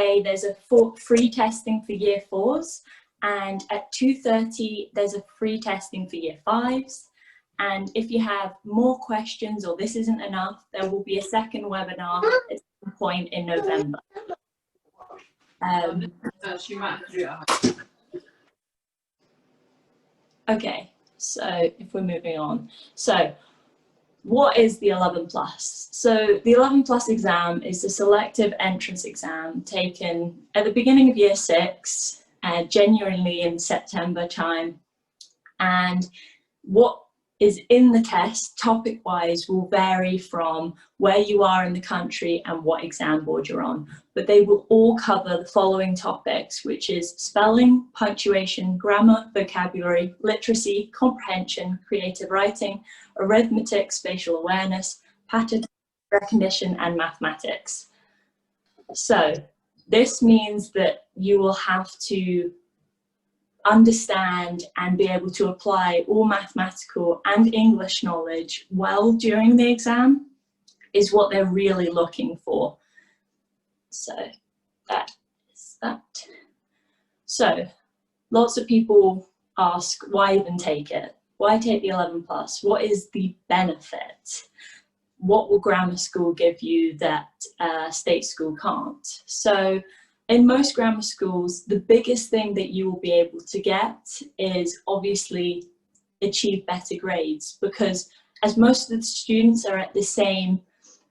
day there's a free testing for year 4s, and at 2:30 there's a free testing for year 5s. And if you have more questions or this isn't enough, there will be a second webinar at some point in November. Okay, so if we're moving on. So what is the 11 plus? So the 11 plus exam is a selective entrance exam taken at the beginning of year 6, genuinely in September time. And what is in the test, topic-wise, will vary from where you are in the country and what exam board you're on. But they will all cover the following topics, which is spelling, punctuation, grammar, vocabulary, literacy, comprehension, creative writing, arithmetic, spatial awareness, pattern recognition, and mathematics. So this means that you will have to understand and be able to apply all mathematical and English knowledge well during the exam is what they're really looking for. So that is that. So lots of people ask, why even take it? Why take the 11 plus? What is the benefit? What will grammar school give you that state school can't? So in most grammar schools, the biggest thing that you will be able to get is obviously achieve better grades, because as most of the students are at the same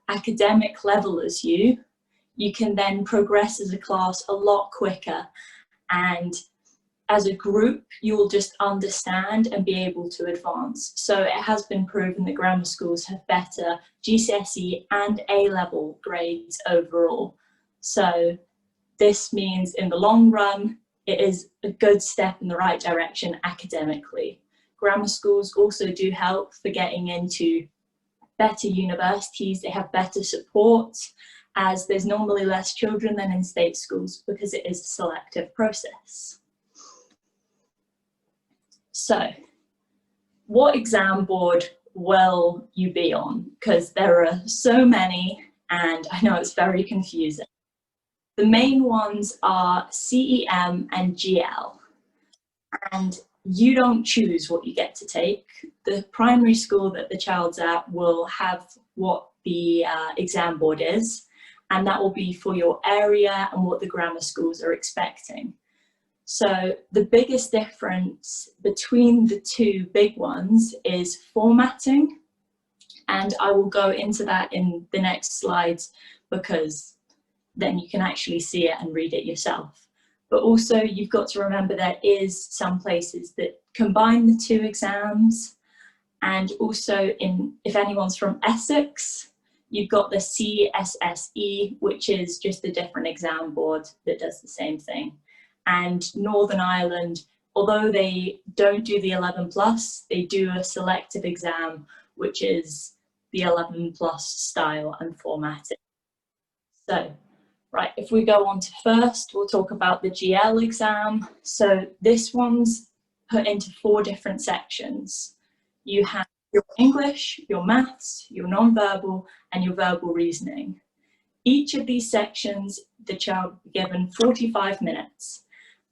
academic level as you, you can then progress as a class a lot quicker. And as a group, you will just understand and be able to advance. So it has been proven that grammar schools have better GCSE and A-level grades overall. So this means in the long run, it is a good step in the right direction academically. Grammar schools also do help for getting into better universities. They have better support, as there's normally less children than in state schools because it is a selective process. So what exam board will you be on? Because there are so many and I know it's very confusing. The main ones are CEM and GL, and you don't choose what you get to take. The primary school that the child's at will have what the exam board is, and that will be for your area and what the grammar schools are expecting. So the biggest difference between the two big ones is formatting, and I will go into that in the next slides because then you can actually see it and read it yourself. But also you've got to remember there is some places that combine the two exams, and also if anyone's from Essex, you've got the CSSE, which is just a different exam board that does the same thing. And Northern Ireland, although they don't do the 11 plus, they do a selective exam, which is the 11 plus style and formatting. So, right, if we go on to first, we'll talk about the GL exam. So this one's put into 4 different sections. You have your English, your maths, your non-verbal, and your verbal reasoning. Each of these sections, the child will be given 45 minutes.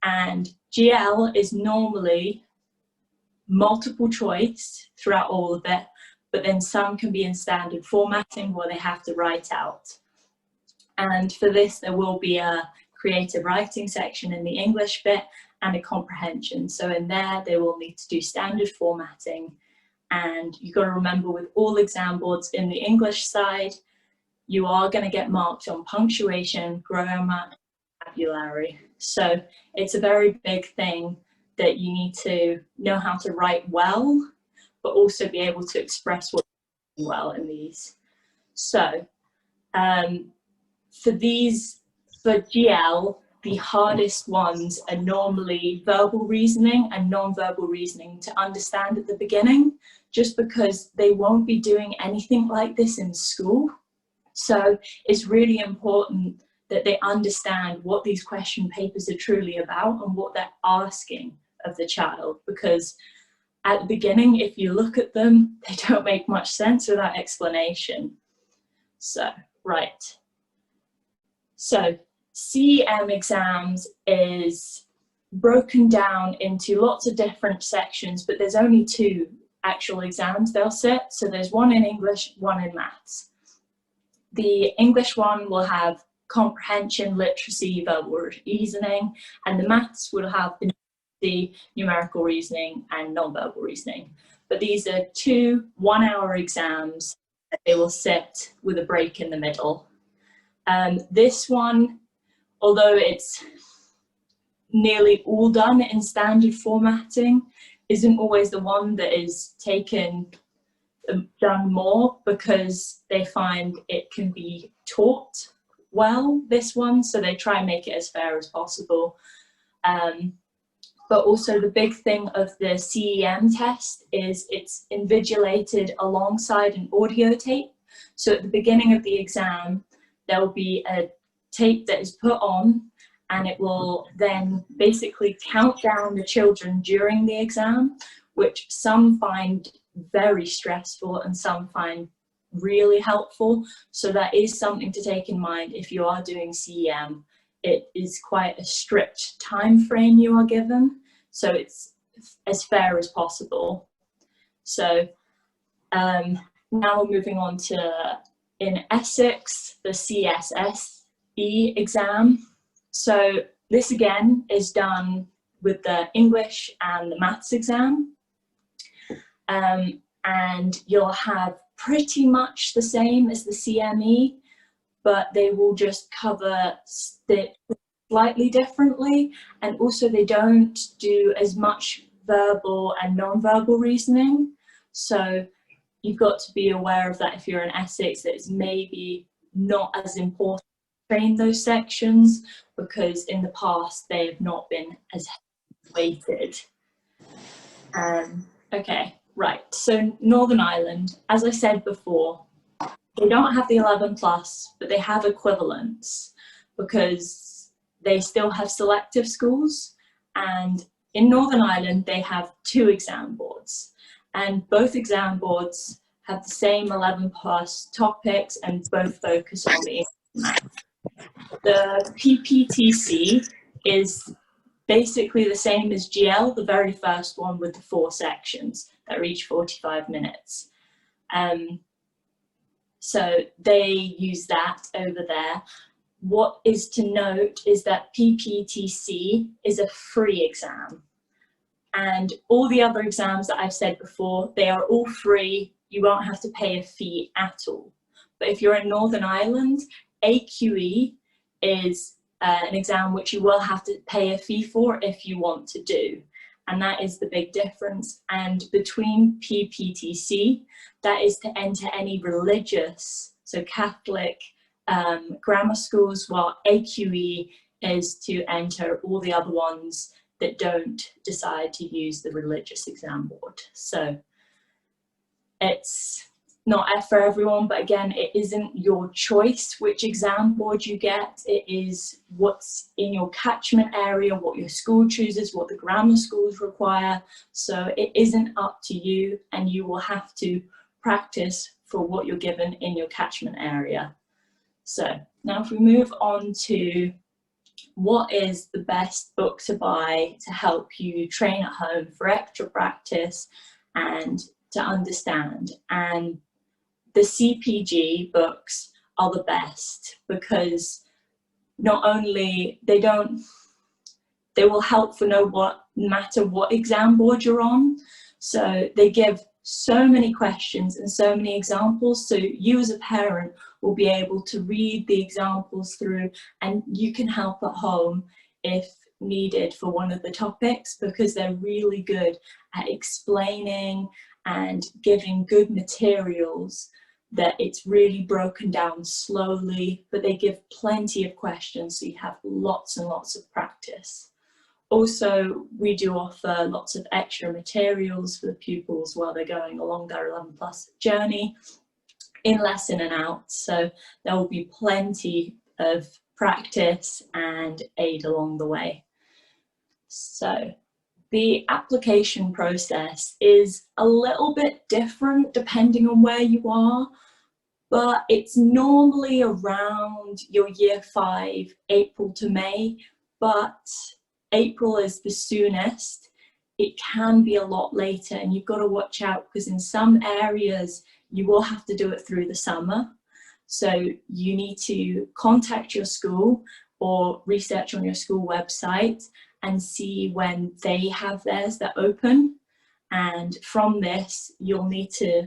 And GL is normally multiple choice throughout all of it, but then some can be in standard formatting where they have to write out. And for this, there will be a creative writing section in the English bit and a comprehension. So in there, they will need to do standard formatting. And you've got to remember with all exam boards in the English side, you are going to get marked on punctuation, grammar, and vocabulary. So it's a very big thing that you need to know how to write well, but also be able to express what you're doing well in these. So for GL, the hardest ones are normally verbal reasoning and non-verbal reasoning to understand at the beginning, just because they won't be doing anything like this in school. So it's really important that they understand what these question papers are truly about and what they're asking of the child, because at the beginning, if you look at them, they don't make much sense without explanation. So, right. So CEM exams is broken down into lots of different sections, but there's only 2 actual exams they'll sit. So there's one in English, one in maths. The English one will have comprehension, literacy, verbal reasoning, and the maths will have the numerical reasoning and non-verbal reasoning. But these are 2 one-hour exams that they will sit with a break in the middle. This one, although it's nearly all done in standard formatting, isn't always the one that is done more, because they find it can be taught well, this one, so they try and make it as fair as possible. But also the big thing of the CEM test is it's invigilated alongside an audio tape. So at the beginning of the exam, there will be a tape that is put on, and it will then basically count down the children during the exam, which some find very stressful and some find really helpful. So that is something to take in mind if you are doing CEM. It is quite a strict time frame you are given, so it's as fair as possible. So now we're moving on to, in Essex, the CSSE exam. So this again is done with the English and the maths exam. And you'll have pretty much the same as the CME, but they will just cover it slightly differently. And also they don't do as much verbal and non-verbal reasoning. So you've got to be aware of that if you're in Essex, that it's maybe not as important to train those sections, because in the past they have not been as weighted. Okay, right, so Northern Ireland, as I said before, they don't have the 11 plus, but they have equivalents, because they still have selective schools, and in Northern Ireland they have 2 exam boards, and both exam boards have the same 11 plus topics and both focus on the English math. The PPTC is basically the same as GL, the very first one, with the 4 sections that are each 45 minutes. So they use that over there. What is to note is that PPTC is a free exam, and all the other exams that I've said before, they are all free. You won't have to pay a fee at all. But if you're in Northern Ireland, AQE is an exam which you will have to pay a fee for if you want to do. And that is the big difference. And between PPTC, that is to enter any religious, so Catholic grammar schools, while AQE is to enter all the other ones that don't decide to use the religious exam board. So it's not for everyone, but again, it isn't your choice which exam board you get. It is what's in your catchment area, what your school chooses, what the grammar schools require. So it isn't up to you, and you will have to practice for what you're given in your catchment area. So now if we move on to what is the best book to buy to help you train at home for extra practice and to understand. And the CPG books are the best, because not only they will help for no matter what exam board you're on. So they give so many questions and so many examples, so you as a parent will be able to read the examples through, and you can help at home if needed for one of the topics, because they're really good at explaining and giving good materials that it's really broken down slowly, but they give plenty of questions, so you have lots and lots of practice. Also, we do offer lots of extra materials for the pupils while they're going along their 11 plus journey, in, lesson and out, so there will be plenty of practice and aid along the way. So the application process is a little bit different depending on where you are. but it's normally around your year 5, April to May, but April is the soonest. It can be a lot later, and you've got to watch out because in some areas you will have to do it through the summer. So you need to contact your school or research on your school website and see when they have theirs that open. And from this, you'll need to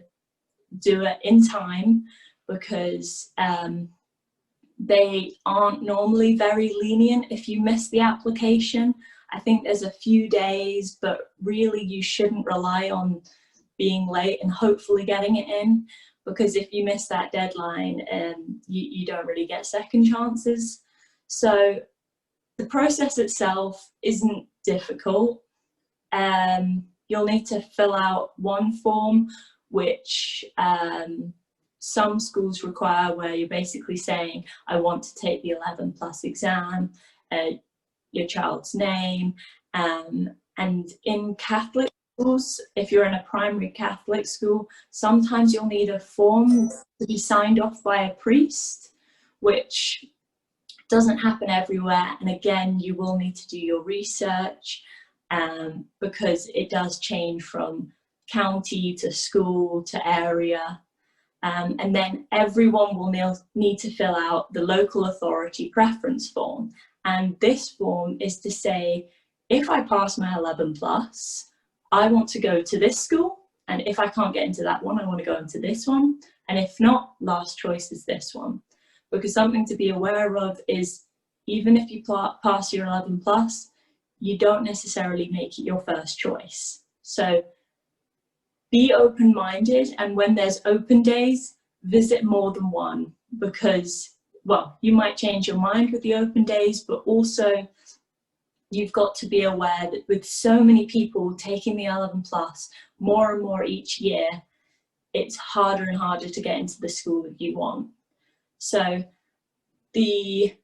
do it in time because they aren't normally very lenient if you miss the application. I think there's a few days, but really you shouldn't rely on being late and hopefully getting it in, because if you miss that deadline, you don't really get second chances. So the process itself isn't difficult. You'll need to fill out one form, which some schools require, where you're basically saying, I want to take the 11+ exam, your child's name, and in Catholic schools, if you're in a primary Catholic school, sometimes you'll need a form to be signed off by a priest, which doesn't happen everywhere. And again, you will need to do your research because it does change from county to school to area. And then everyone will need to fill out the local authority preference form. And this form is to say, if I pass my 11+, I want to go to this school. And if I can't get into that one, I want to go into this one. And if not, last choice is this one. Because something to be aware of is, even if you pass your 11+, you don't necessarily make it your first choice. So be open-minded, and when there's open days, visit more than one, because, well, you might change your mind with the open days, but also you've got to be aware that with so many people taking the 11+, more and more each year, it's harder and harder to get into the school that you want. So the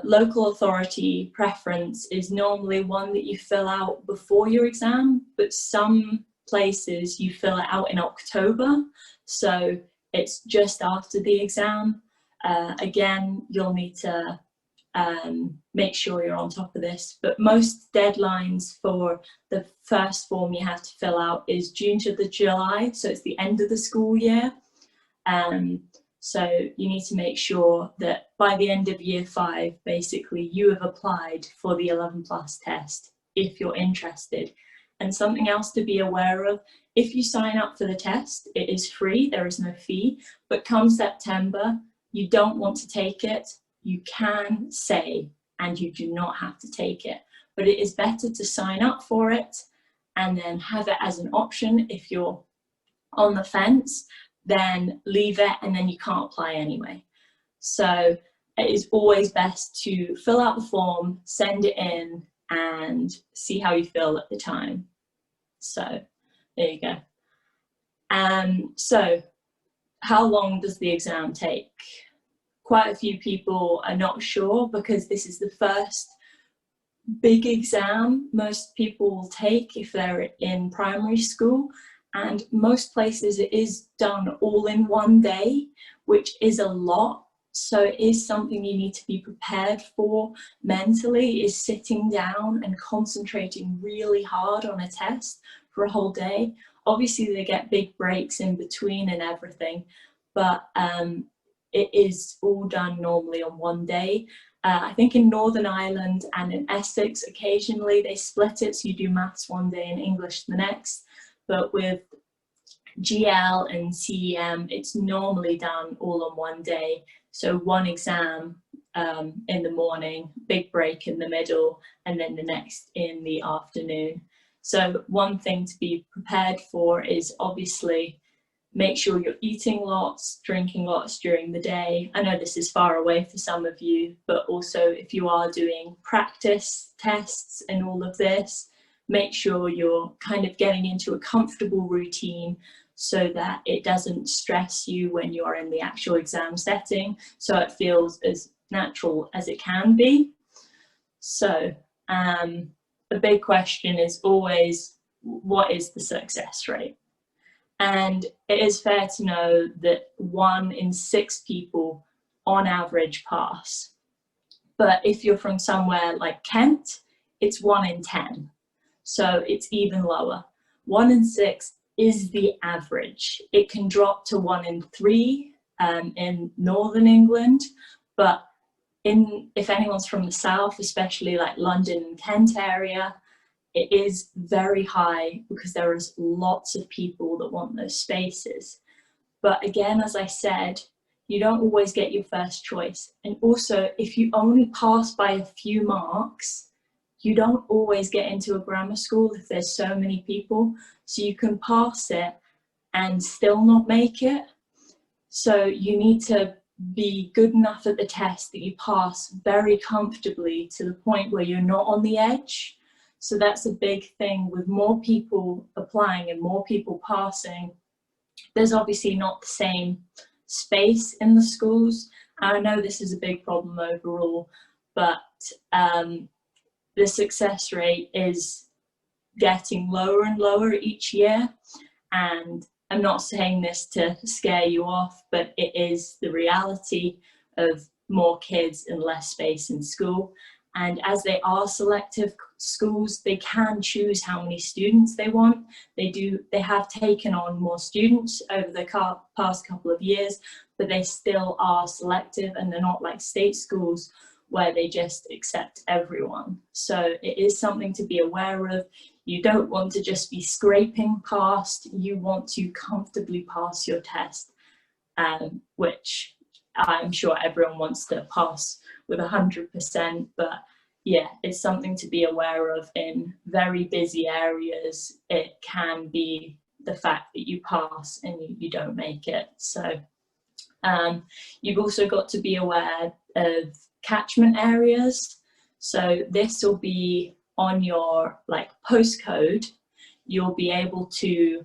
local authority preference is normally one that you fill out before your exam, but some places you fill it out in October, so it's just after the exam. Again, you'll need to make sure you're on top of this, but most deadlines for the first form you have to fill out is June to July, so it's the end of the school year. So you need to make sure that by the end of year 5, basically, you have applied for the 11+ test if you're interested. And something else to be aware of, if you sign up for the test, it is free, there is no fee, but come September, you don't want to take it, you can say, and you do not have to take it. But it is better to sign up for it and then have it as an option if you're on the fence, then leave it and then you can't apply anyway. So it is always best to fill out the form, send it in, and see how you feel at the time. So there you go. So how long does the exam take? Quite a few people are not sure, because this is the first big exam most people will take if they're in primary school. And most places it is done all in one day, which is a lot. So it is something you need to be prepared for mentally, is sitting down and concentrating really hard on a test for a whole day. Obviously they get big breaks in between and everything, but it is all done normally on one day. I think in Northern Ireland and in Essex, occasionally they split it, so you do maths one day and English the next. But with GL and CEM, it's normally done all on one day. So one exam in the morning, big break in the middle, and then the next in the afternoon. So one thing to be prepared for is obviously make sure you're eating lots, drinking lots during the day. I know this is far away for some of you, but also if you are doing practice tests and all of this, make sure you're kind of getting into a comfortable routine so that it doesn't stress you when you're in the actual exam setting, so it feels as natural as it can be. So the big question is always, what is the success rate? And it is fair to know that 1 in 6 people on average pass. But if you're from somewhere like Kent, it's 1 in 10. So it's even lower. 1 in 6 is the average. It can drop to 1 in 3 in Northern England, but if anyone's from the south, especially like London and Kent area, it is very high because there is lots of people that want those spaces. But again, as I said, you don't always get your first choice. And also, if you only pass by a few marks, you don't always get into a grammar school if there's so many people. So you can pass it and still not make it. So you need to be good enough at the test that you pass very comfortably to the point where you're not on the edge. So that's a big thing. With more people applying and more people passing, there's obviously not the same space in the schools. I know this is a big problem overall, but the success rate is getting lower and lower each year. And I'm not saying this to scare you off, but it is the reality of more kids and less space in school. And as they are selective schools, they can choose how many students they want. They have taken on more students over the past couple of years, but they still are selective, and they're not like state schools where they just accept everyone. So it is something to be aware of. You don't want to just be scraping past, you want to comfortably pass your test, which I'm sure everyone wants to pass with 100%, but yeah, it's something to be aware of. In very busy areas, it can be the fact that you pass and you don't make it. So you've also got to be aware of catchment areas. So this will be on your like postcode. You'll be able to,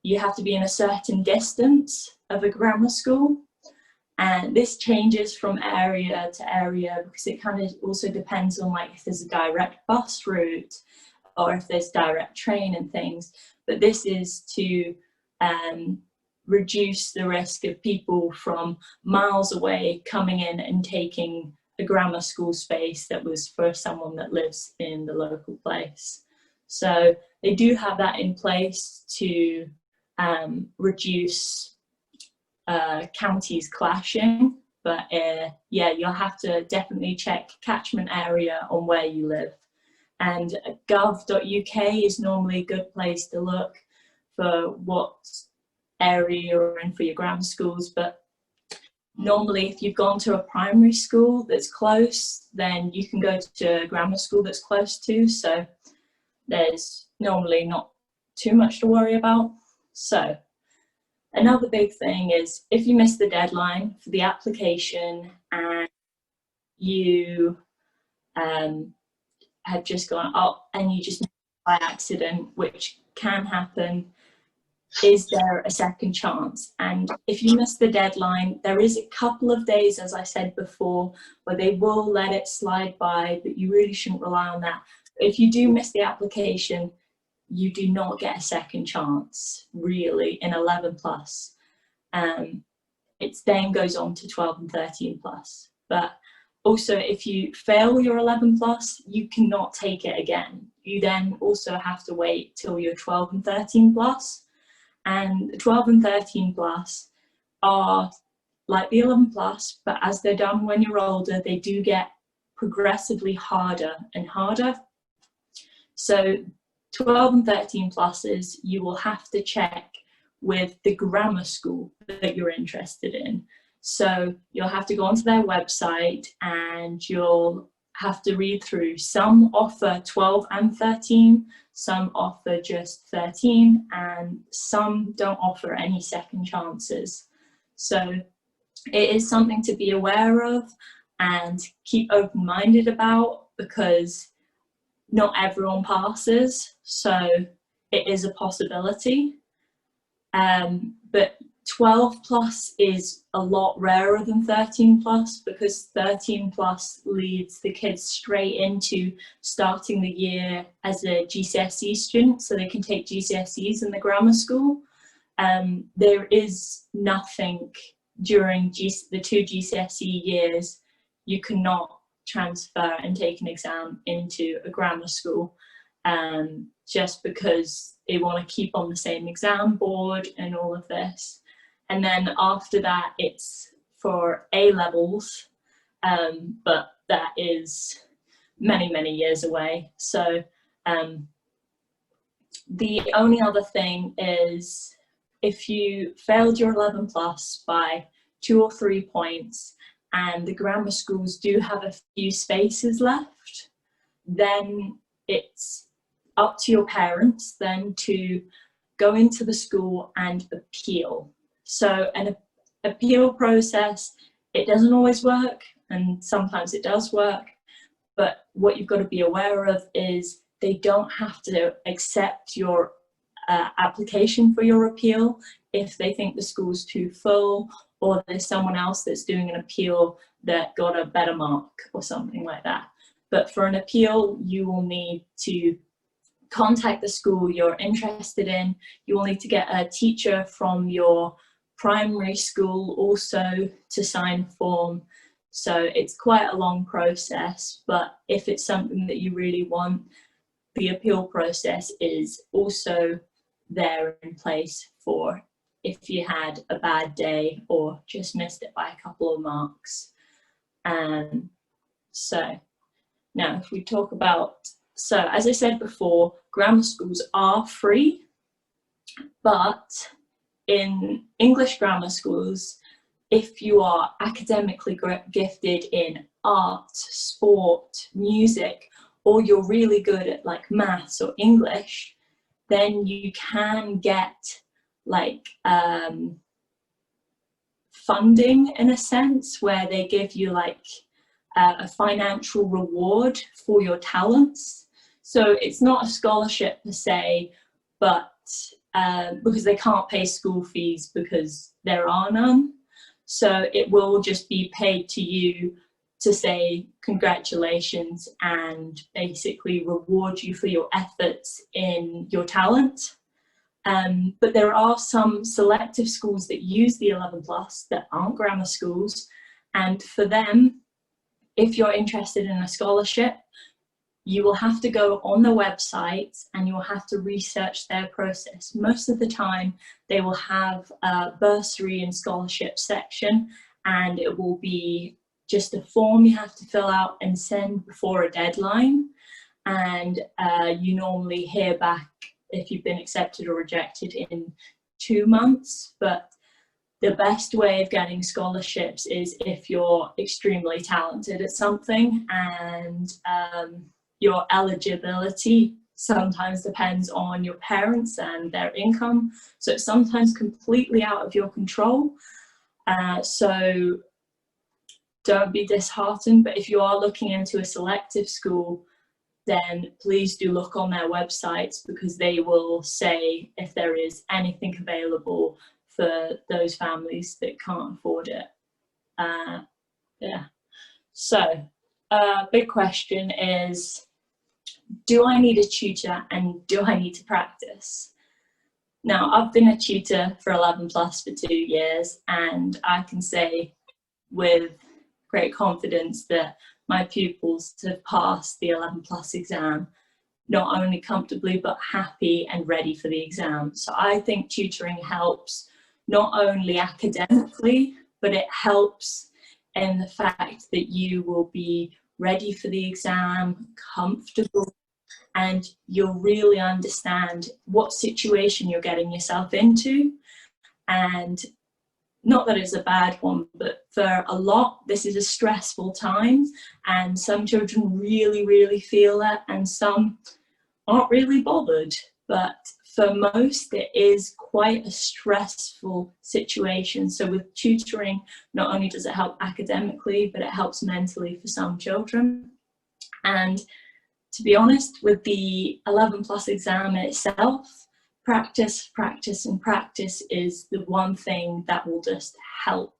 you have to be in a certain distance of a grammar school. And this changes from area to area because it kind of also depends on like if there's a direct bus route or if there's direct train and things. But this is to reduce the risk of people from miles away coming in and taking a grammar school space that was for someone that lives in the local place. So they do have that in place to reduce counties clashing, but yeah, you'll have to definitely check catchment area on where you live. And gov.uk is normally a good place to look for what area you're in for your grammar schools. But normally if you've gone to a primary school that's close, then you can go to a grammar school that's close too. So there's normally not too much to worry about. So another big thing is if you miss the deadline for the application and you have just gone up and you just by accident, which can happen, is there a second chance? And if you miss the deadline, there is a couple of days, as I said before, where they will let it slide by, but you really shouldn't rely on that. If you do miss the application, you do not get a second chance, really, in 11 plus. It then goes on to 12 and 13 plus. But also, if you fail your 11 plus, you cannot take it again. You then also have to wait till you're 12 and 13 plus. And 12 and 13 plus are like the 11 plus, but as they're done when you're older, they do get progressively harder and harder. So 12 and 13 pluses, you will have to check with the grammar school that you're interested in. So you'll have to go onto their website and you'll have to read through. Some offer 12 and 13, some offer just 13, and some don't offer any second chances. So it is something to be aware of and keep open-minded about, because not everyone passes, so it is a possibility. But 12 plus is a lot rarer than 13 plus, because 13 plus leads the kids straight into starting the year as a GCSE student, so they can take GCSEs in the grammar school. there is nothing during the 2 GCSE years. You cannot transfer and take an exam into a grammar school, just because they want to keep on the same exam board and all of this. And then after that, it's for A levels, but that is many, many years away. So the only other thing is, if you failed your 11 plus by 2 or 3 points and the grammar schools do have a few spaces left, then it's up to your parents then to go into the school and appeal. So an appeal process, it doesn't always work, and sometimes it does work, but what you've got to be aware of is they don't have to accept your application for your appeal if they think the school's too full, or there's someone else that's doing an appeal that got a better mark or something like that. But for an appeal, you will need to contact the school you're interested in. You will need to get a teacher from your primary school also to sign a form. So it's quite a long process, but if it's something that you really want, the appeal process is also there in place for if you had a bad day or just missed it by a couple of marks. So now if we talk about, so as I said before, grammar schools are free, but in English grammar schools, if you are academically gifted in art, sport, music, or you're really good at like maths or English, then you can get like funding in a sense, where they give you like a financial reward for your talents. So it's not a scholarship per se, but because they can't pay school fees because there are none. So it will just be paid to you to say congratulations and basically reward you for your efforts in your talent. But there are some selective schools that use the 11 plus that aren't grammar schools, and for them, if you're interested in a scholarship, you will have to go on the website and you'll have to research their process. Most of the time they will have a bursary and scholarship section, and it will be just a form you have to fill out and send before a deadline. And you normally hear back if you've been accepted or rejected in 2 months. But the best way of getting scholarships is if you're extremely talented at something, and your eligibility sometimes depends on your parents and their income. So it's sometimes completely out of your control. So don't be disheartened, but if you are looking into a selective school, then please do look on their websites, because they will say if there is anything available for those families that can't afford it. Yeah. So big question is, do I need a tutor and do I need to practice? Now, I've been a tutor for 11 plus for 2 years, and I can say with great confidence that my pupils have passed the 11 plus exam, not only comfortably, but happy and ready for the exam. So I think tutoring helps not only academically, but it helps in the fact that you will be ready for the exam, comfortable, and you'll really understand what situation you're getting yourself into. And not that it's a bad one, but for a lot, this is a stressful time, and some children really, really feel it, and some aren't really bothered. But for most, it is quite a stressful situation. So with tutoring, not only does it help academically, but it helps mentally for some children. And to be honest, with the 11 plus exam itself, practice, practice, and practice is the one thing that will just help.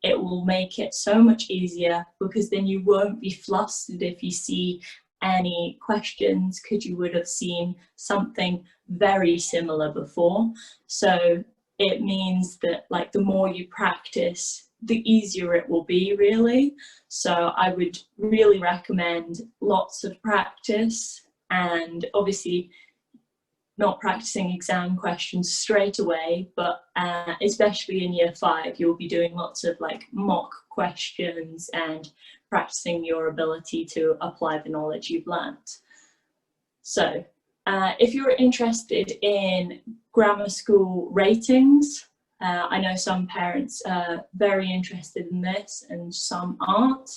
It will make it so much easier, because then you won't be flustered if you see any questions, because you would have seen something very similar before. So it means that like the more you practice, the easier it will be, really. So I would really recommend lots of practice, and obviously not practicing exam questions straight away, but especially in year 5, you'll be doing lots of like mock questions and practicing your ability to apply the knowledge you've learnt. So if you're interested in grammar school ratings, I know some parents are very interested in this and some aren't,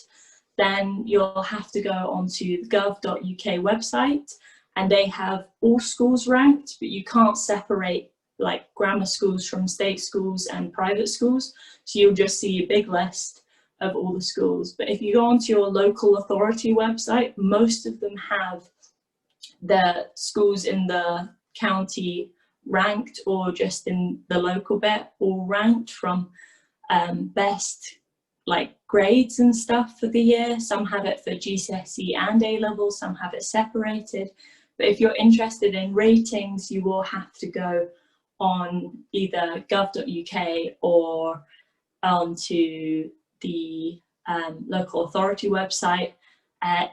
then you'll have to go onto the gov.uk website, and they have all schools ranked, but you can't separate like grammar schools from state schools and private schools. So you'll just see a big list of all the schools. But if you go onto your local authority website, most of them have the schools in the county ranked, or just in the local bit, all ranked from best like grades and stuff for the year. Some have it for GCSE and A level, some have it separated. But if you're interested in ratings, you will have to go on either gov.uk or onto the local authority website.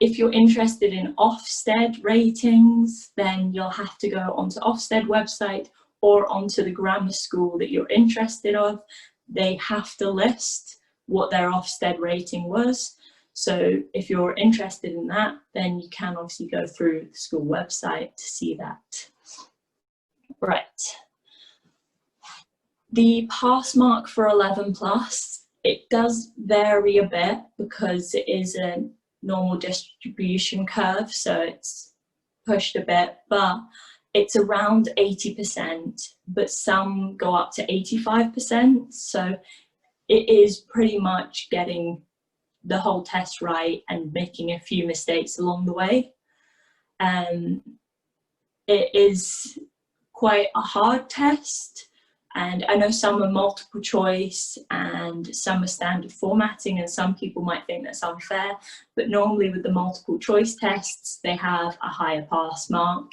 If you're interested in Ofsted ratings, then you'll have to go onto Ofsted website or onto the grammar school that you're interested in. They have to list what their Ofsted rating was. So if you're interested in that, then you can obviously go through the school website to see that. Right. The pass mark for 11 plus, it does vary a bit because it is a normal distribution curve, so it's pushed a bit, but it's around 80%, but some go up to 85%. So it is pretty much getting the whole test right and making a few mistakes along the way. It is quite a hard test, and I know some are multiple choice and some are standard formatting, and some people might think that's unfair, but normally with the multiple choice tests they have a higher pass mark,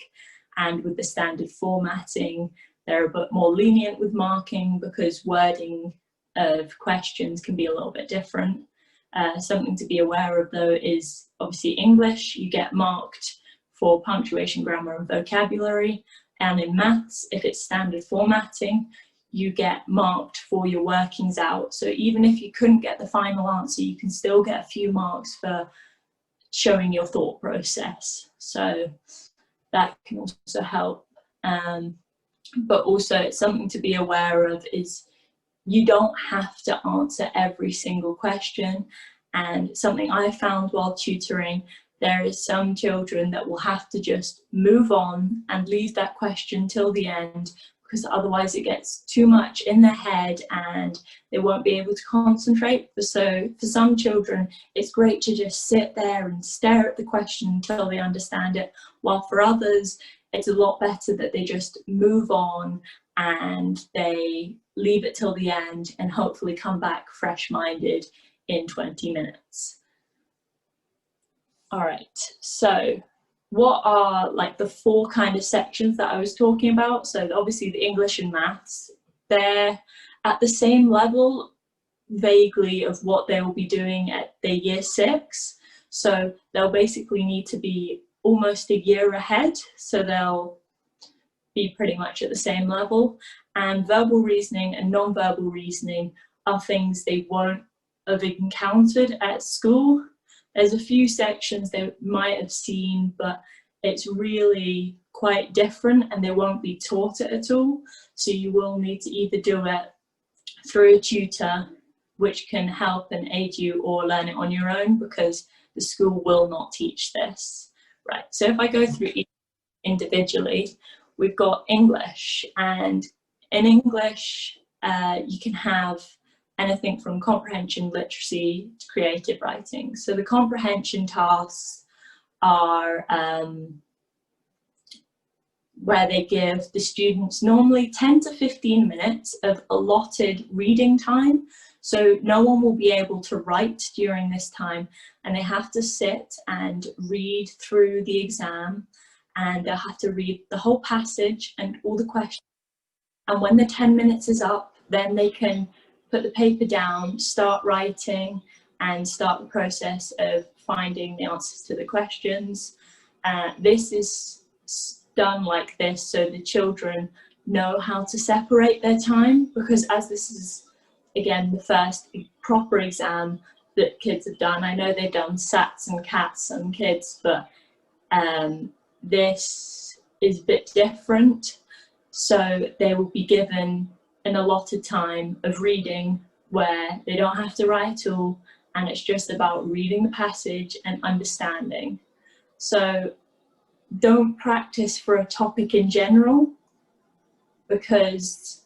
and with the standard formatting they're a bit more lenient with marking because wording of questions can be a little bit different. Something to be aware of though is obviously English, you get marked for punctuation, grammar and vocabulary, and in maths, if it's standard formatting, you get marked for your workings out. So even if you couldn't get the final answer, you can still get a few marks for showing your thought process. So that can also help. But also it's something to be aware of is you don't have to answer every single question. And something I found while tutoring, there is some children that will have to just move on and leave that question till the end, because otherwise it gets too much in their head and they won't be able to concentrate. So for some children, it's great to just sit there and stare at the question until they understand it, while for others, it's a lot better that they just move on and they leave it till the end and hopefully come back fresh-minded in 20 minutes. All right, so what are like the 4 kind of sections that I was talking about? So obviously the English and maths, they're at the same level vaguely of what they will be doing at their year 6. So they'll basically need to be almost a year ahead. So they'll be pretty much at the same level. And verbal reasoning and non-verbal reasoning are things they won't have encountered at school. There's a few sections they might have seen, but it's really quite different and they won't be taught it at all. So you will need to either do it through a tutor, which can help and aid you, or learn it on your own because the school will not teach this. Right, so if I go through each individually, we've got English, and in English you can have anything from comprehension, literacy to creative writing. So the comprehension tasks are where they give the students normally 10 to 15 minutes of allotted reading time. So no one will be able to write during this time, and they have to sit and read through the exam, and they'll have to read the whole passage and all the questions And when the 10 minutes is up, then they can put the paper down, start writing, and start the process of finding the answers to the questions. This is done like this so the children know how to separate their time, because as this is, again, the first proper exam that kids have done, I know they've done SATs and CATs, some kids, but this is a bit different. So they will be given an allotted time of reading where they don't have to write at all, and it's just about reading the passage and understanding. So don't practice for a topic in general, because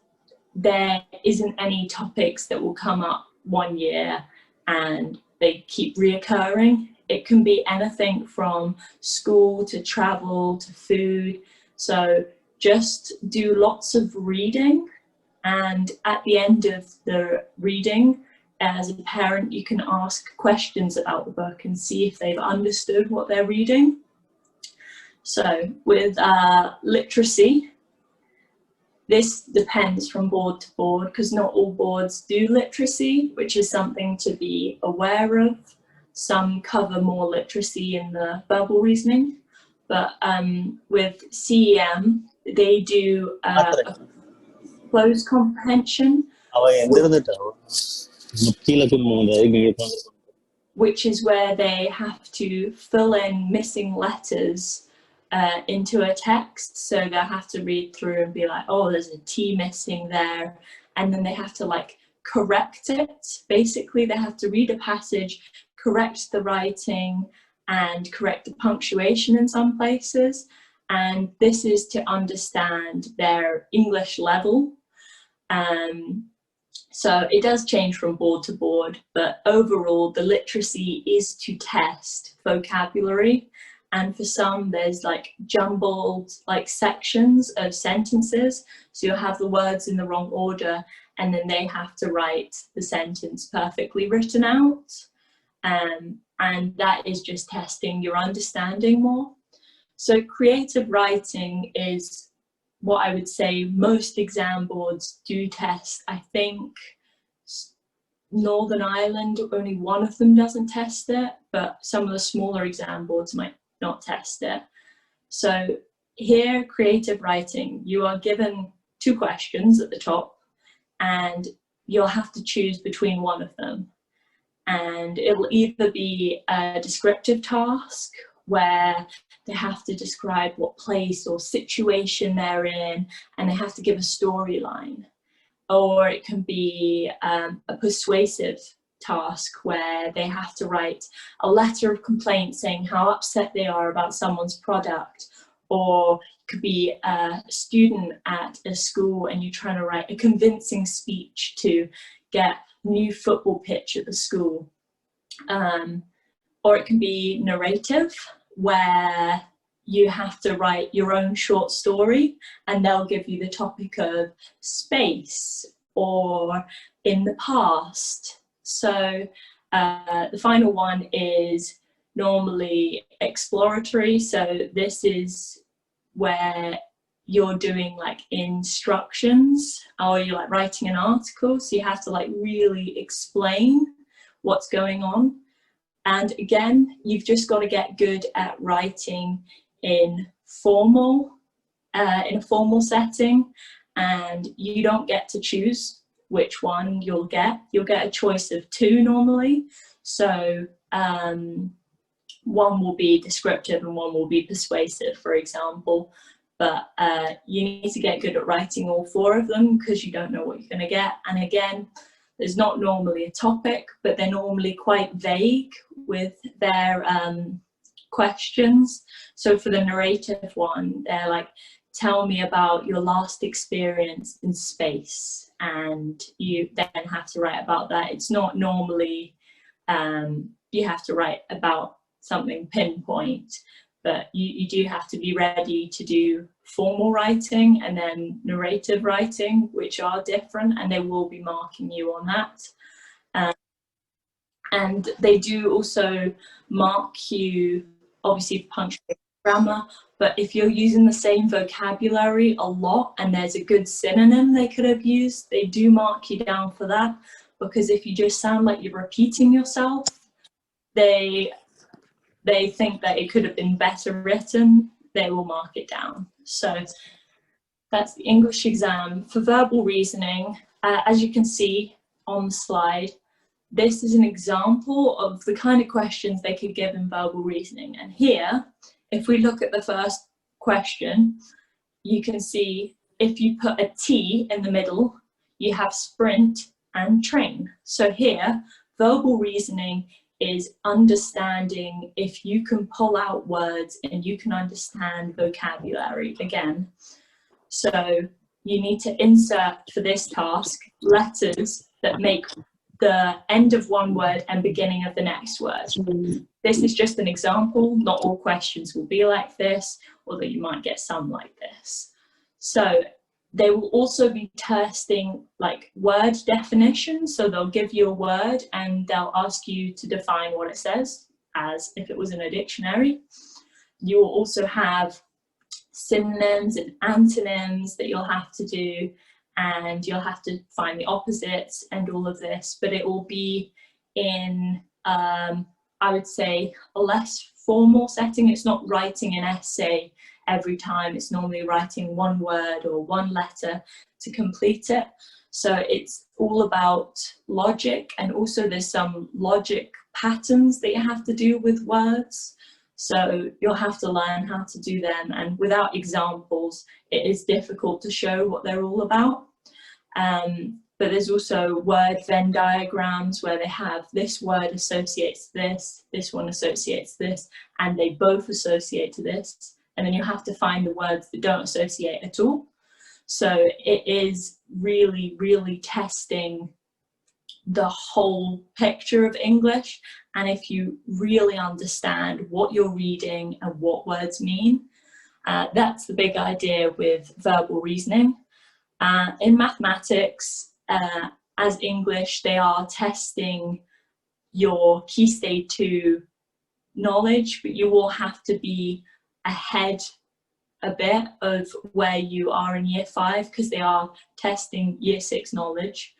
there isn't any topics that will come up one year and they keep reoccurring. It can be anything from school to travel to food. So just do lots of reading, and at the end of the reading, as a parent, you can ask questions about the book and see if they've understood what they're reading. So with literacy, this depends from board to board, because not all boards do literacy, which is something to be aware of. Some cover more literacy in the verbal reasoning, but with CEM, they do closed comprehension, which is where they have to fill in missing letters into a text. So they'll have to read through and be like, oh, there's a T missing there, and then they have to like correct it. Basically, they have to read a passage, correct the writing, and correct the punctuation in some places. And this is to understand their English level. So it does change from board to board, but overall the literacy is to test vocabulary. And for some, there's like jumbled like sections of sentences. So you'll have the words in the wrong order, and then they have to write the sentence perfectly written out. And that is just testing your understanding more. So creative writing is what I would say most exam boards do test. I think Northern Ireland, only one of them doesn't test it, but some of the smaller exam boards might not test it. So here, creative writing, you are given 2 questions at the top, and you'll have to choose between one of them. And it will either be a descriptive task where they have to describe what place or situation they're in, and they have to give a storyline. Or it can be a persuasive task where they have to write a letter of complaint saying how upset they are about someone's product. Or it could be a student at a school and you're trying to write a convincing speech to get new football pitch at the school. Or it can be narrative, where you have to write your own short story, and they'll give you the topic of space or in the past. So the final one is normally exploratory. So this is where you're doing like instructions, or you're like writing an article. So you have to like really explain what's going on. And again, you've just got to get good at writing in a formal setting, and you don't get to choose which one you'll get. You'll get a choice of 2 normally. So one will be descriptive and one will be persuasive, for example. But you need to get good at writing all 4 of them, because you don't know what you're going to get. And again, there's not normally a topic, but they're normally quite vague with their questions. So for the narrative one, they're like, tell me about your last experience in space, and you then have to write about that. It's not normally you have to write about something pinpoint, but you do have to be ready to do formal writing and then narrative writing, which are different, and they will be marking you on that. And they do also mark you, obviously, punctuation grammar, but if you're using the same vocabulary a lot and there's a good synonym they could have used, they do mark you down for that, because if you just sound like you're repeating yourself, they think that it could have been better written, they will mark it down. So that's the English exam. For verbal reasoning, as you can see on the slide, this is an example of the kind of questions they could give in verbal reasoning. And here, if we look at the first question, you can see if you put a T in the middle, you have sprint and train. So here, verbal reasoning is understanding if you can pull out words and you can understand vocabulary again. So you need to insert for this task letters that make the end of one word and beginning of the next word. This is just an example. Not all questions will be like this, although you might get some like this. So they will also be testing like word definitions. So they'll give you a word and they'll ask you to define what it says, as if it was in a dictionary. You will also have synonyms and antonyms that you'll have to do, and you'll have to find the opposites and all of this, but it will be in, I would say, a less formal setting. It's not writing an essay every time, it's normally writing one word or one letter to complete it. So it's all about logic, and also there's some logic patterns that you have to do with words. So you'll have to learn how to do them, and without examples, it is difficult to show what they're all about. But there's also word Venn diagrams where they have this word associates this, this one associates this, and they both associate to this. And then you have to find the words that don't associate at all. So it is really, really testing the whole picture of English. And if you really understand what you're reading and what words mean, that's the big idea with verbal reasoning. In mathematics, as English, they are testing your Key Stage 2 knowledge, but you will have to be ahead a bit of where you are in Year 5, because they are testing Year 6 knowledge.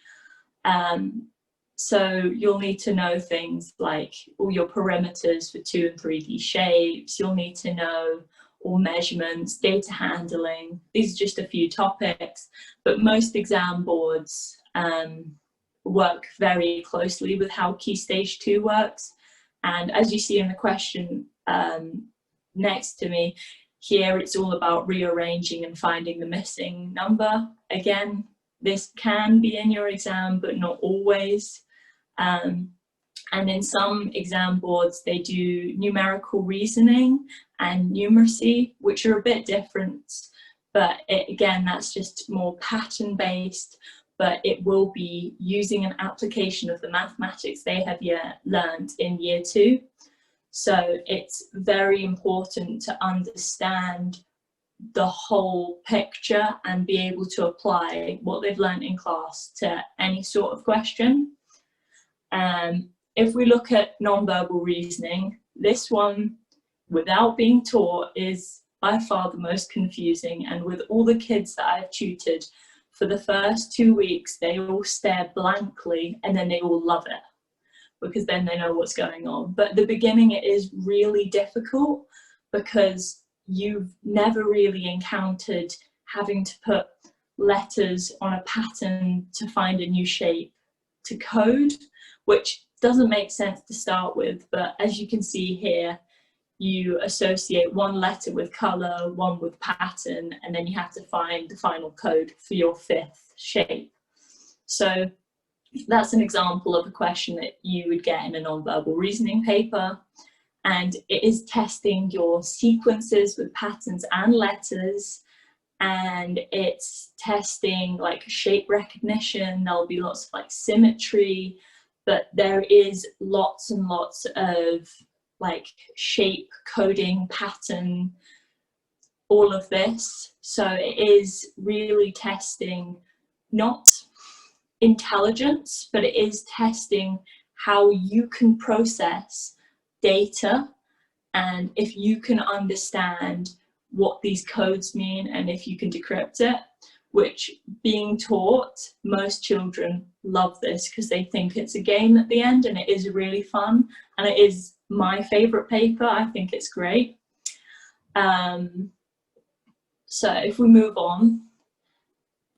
So you'll need to know things like all your perimeters for 2 and 3D shapes. You'll need to know all measurements, data handling. These are just a few topics, but most exam boards work very closely with how Key Stage 2 works. And as you see in the question next to me, here it's all about rearranging and finding the missing number. Again, this can be in your exam, but not always. And in some exam boards, they do numerical reasoning and numeracy, which are a bit different. But again, that's just more pattern based, but it will be using an application of the mathematics they have learned in Year 2. So it's very important to understand the whole picture and be able to apply what they've learned in class to any sort of question. If we look at non-verbal reasoning, this one, without being taught, is by far the most confusing. And with all the kids that I've tutored, for the first 2 weeks, they all stare blankly and then they all love it, because then they know what's going on. But at the beginning, it is really difficult because you've never really encountered having to put letters on a pattern to find a new shape to code, which doesn't make sense to start with. But as you can see here, you associate one letter with color, one with pattern, and then you have to find the final code for your 5th shape. So that's an example of a question that you would get in a non-verbal reasoning paper. And it is testing your sequences with patterns and letters. And it's testing like shape recognition. There'll be lots of like symmetry, but there is lots and lots of like shape coding, pattern, all of this. So it is really testing not intelligence, but it is testing how you can process data And if you can understand what these codes mean and if you can decrypt it, which being taught, most children love this because they think it's a game at the end, and it is really fun, and it is my favourite paper. I think it's great. So if we move on,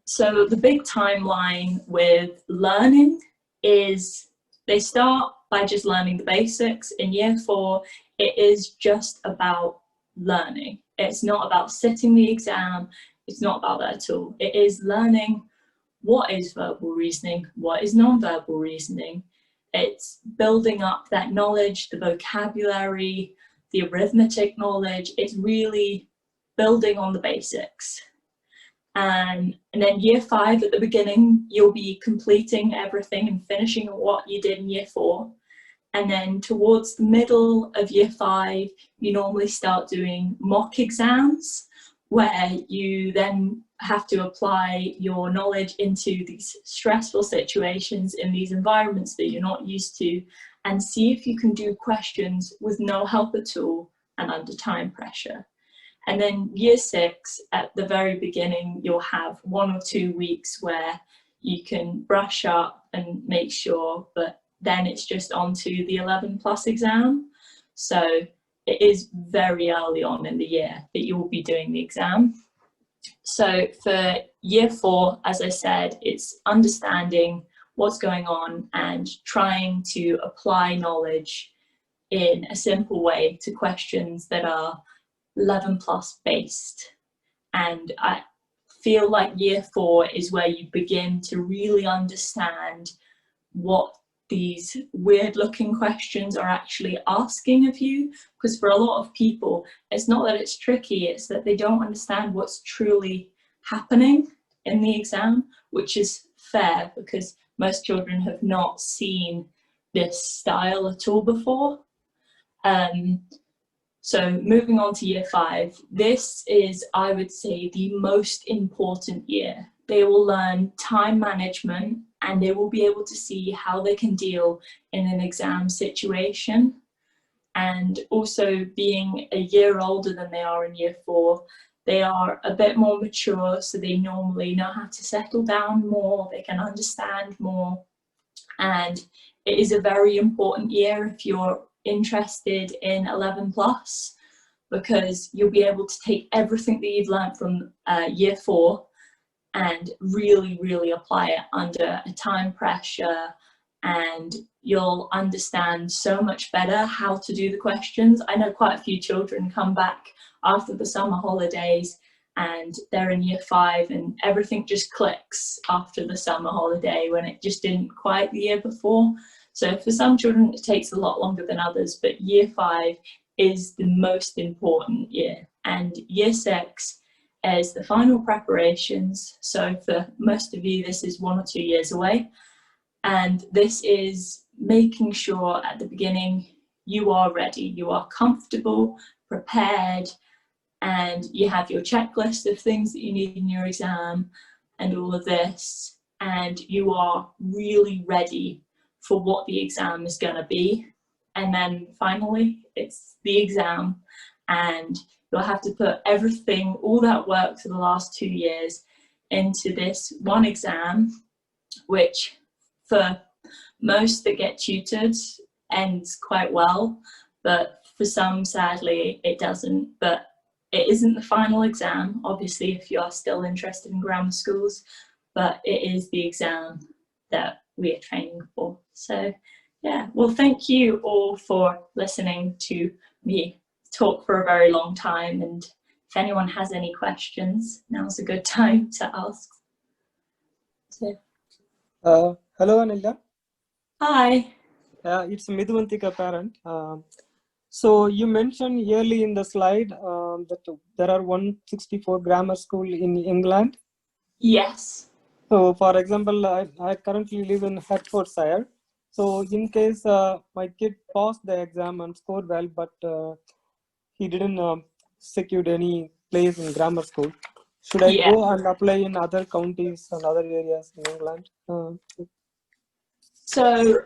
so the big timeline with learning is they start by just learning the basics. In year 4, it is just about learning. It's not about sitting the exam. It's not about that at all. It is learning what is verbal reasoning, what is non-verbal reasoning. It's building up that knowledge, the vocabulary, the arithmetic knowledge. It's really building on the basics. And then year 5 at the beginning, you'll be completing everything and finishing what you did in year 4. And then towards the middle of year 5, you normally start doing mock exams, where you then have to apply your knowledge into these stressful situations in these environments that you're not used to, and see if you can do questions with no help at all and under time pressure. And then year 6, at the very beginning, you'll have 1 or 2 weeks where you can brush up and make sure, but then it's just on to the 11+ exam. So it is very early on in the year that you will be doing the exam. So for year 4, as I said, it's understanding what's going on and trying to apply knowledge in a simple way to questions that are 11+ based. And I feel like year 4 is where you begin to really understand what these weird looking questions are actually asking of you, because for a lot of people it's not that it's tricky, it's that they don't understand what's truly happening in the exam, which is fair because most children have not seen this style at all before. So moving on to year 5, this is, I would say, the most important year. They will learn time management and they will be able to see how they can deal in an exam situation. And also, being a year older than they are in year 4, they are a bit more mature, so they normally know how to settle down more, they can understand more. And it is a very important year if you're interested in 11+, because you'll be able to take everything that you've learned from year 4 and really apply it under a time pressure, and you'll understand so much better how to do the questions. I know quite a few children come back after the summer holidays and they're in year 5 and everything just clicks after the summer holiday when it just didn't quite the year before. So for some children it takes a lot longer than others, but year 5 is the most important year. And year 6 is the final preparations. So for most of you, this is 1 or 2 years away. And this is making sure at the beginning you are ready, you are comfortable, prepared, and you have your checklist of things that you need in your exam and all of this, and you are really ready for what the exam is going to be. And then finally, it's the exam, and you'll have to put everything, all that work for the last 2 years into this one exam, which for most that get tutored ends quite well, but for some, sadly, it doesn't. But it isn't the final exam, obviously, if you are still interested in grammar schools, but it is the exam that we are training for. So yeah, well, thank you all for listening to me talk for a very long time, and if anyone has any questions, now's a good time to ask. So. Hello, Anila. Hi. It's Midhuvantika parent. So you mentioned early in the slide that there are 164 grammar school in England. Yes. So for example, I currently live in Hertfordshire. So in case my kid passed the exam and scored well, but he didn't secure any place in grammar school, should I go and apply in other counties and other areas in England? So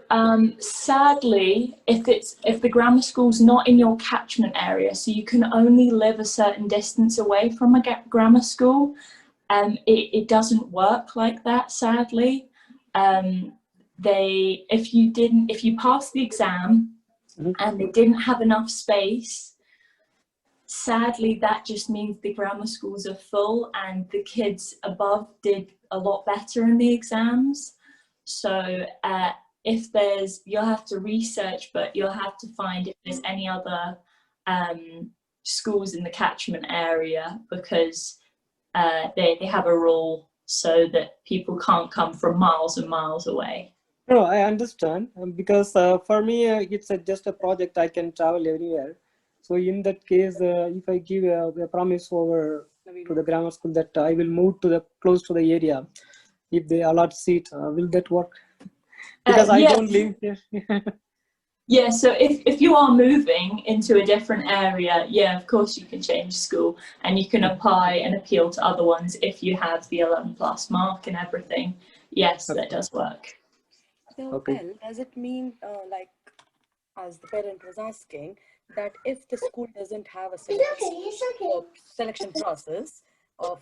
sadly, if the grammar school's not in your catchment area, so you can only live a certain distance away from a grammar school, it doesn't work like that, sadly. If you pass the exam and they didn't have enough space, sadly that just means the grammar schools are full and the kids above did a lot better in the exams. So you'll have to research, but you'll have to find if there's any other schools in the catchment area, because they have a rule so that people can't come from miles and miles away. No, I understand, because for me, it's just a project. I can travel anywhere. So in that case, if I give a promise over to the grammar school that I will move to close to the area, if they allot seat, will that work? Because I don't live here. Yeah, so if you are moving into a different area, yeah, of course you can change school and you can apply and appeal to other ones if you have the 11+ mark and everything. Yes, that does work. So, does it mean, like, as the parent was asking, that if the school doesn't have a selection process of